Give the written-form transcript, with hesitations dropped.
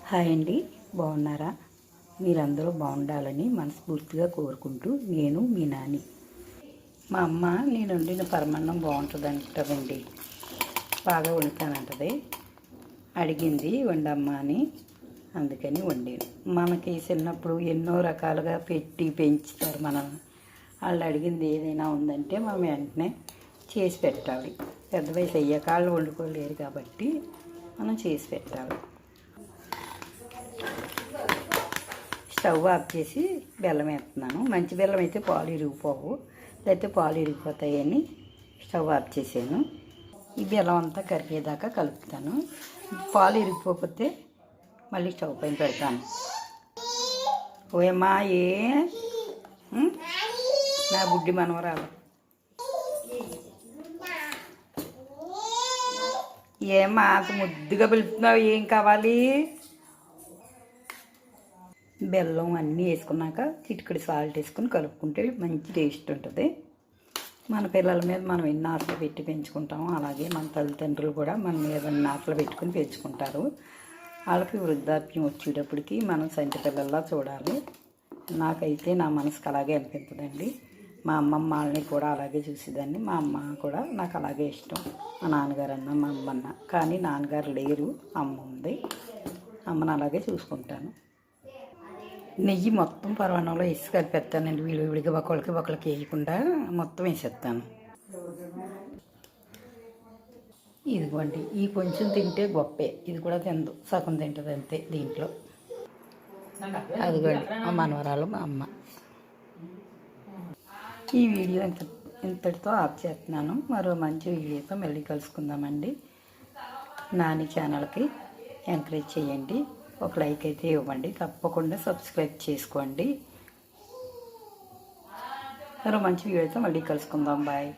Hi అండి, బాగున్నారా? మీరందరూ బాగుండాలని మనస్ఫూర్తిగా కోరుకుంటూ నేను మీ నాని. మా అమ్మ నేను వండిన పరమాన్నం బాగుంటుంది అంటుందండి, బాగా వండుతానంటది. అడిగింది వండమ్మా అని, అందుకని వండాను. మనకి చిన్నప్పుడు ఎన్నో రకాలుగా పెట్టి పెంచుతారు మనల్ని. వాళ్ళు అడిగింది ఏదైనా ఉందంటే మనం వెంటనే చేసి పెట్టాలి. పెద్ద వయసు అయ్యాక వాళ్ళు వండుకోలేరు కాబట్టి మనం చేసి పెట్టాలి. స్టవ్ ఆఫ్ చేసి బెల్లం వేస్తున్నాను. మంచి బెల్లం అయితే పాలు ఇరిగిపోవు, లేకపోతే పాలు ఇరిగిపోతాయని స్టవ్ ఆఫ్ చేసాను. ఈ బెల్లం అంతా కరిగేదాకా కలుపుతాను. పాలు ఇరిగిపోతే మళ్ళీ స్టవ్ పైన పెడతాను. ఓయమ్మా నా బుడ్డి మనవరాలు ఏమా అంత ముద్దుగా పిలుపుతున్నావు, ఏం కావాలి? బెల్లం అన్నీ వేసుకున్నాక చిటికడి సాల్ట్ వేసుకుని కలుపుకుంటే మంచి టేస్ట్ ఉంటుంది. మన పిల్లల మీద మనం ఎన్ని ఆశలు పెట్టి పెంచుకుంటామో అలాగే మన తల్లిదండ్రులు కూడా మన మీద ఎన్ని ఆశలు పెట్టుకుని పెంచుకుంటారు. వాళ్ళకి వృద్ధాప్యం వచ్చేటప్పటికి మనం సంటి పిల్లల్లా చూడాలి. నాకైతే నా మనసుకు అలాగే అనిపిస్తుందండి. మా అమ్మమ్మ వాళ్ళని కూడా అలాగే చూసేదాన్ని. మా అమ్మ కూడా నాకు అలాగే ఇష్టం. మా నాన్నగారు అన్న మా అమ్మ అన్న, కానీ నాన్నగారు లేరు, అమ్మ ఉంది. అమ్మని అలాగే చూసుకుంటాను. నెయ్యి మొత్తం పరమాన్నంలో వేసి కలిపేస్తానండి. విడివిడిగా ఒకళ్ళకి వేయకుండా మొత్తం వేసేస్తాను. ఇదిగోండి, ఈ కొంచెం తింటే గొప్పే, ఇది కూడా తిందు, సగం తింటుంది అంతే దీంట్లో. అదిగోండి మా మనవరాలు, మా అమ్మ. ఈ వీడియో ఇంతటితో ఆఫ్ చేస్తున్నాను. మరో మంచి వీడియోతో మళ్ళీ కలుసుకుందామండి. నాని ఛానల్కి ఎంకరేజ్ చేయండి, ఒక లైక్ అయితే ఇవ్వండి, తప్పకుండా సబ్స్క్రైబ్ చేసుకోండి. మరో మంచి వీడియోతో మళ్ళీ కలుసుకుందాం. బాయ్.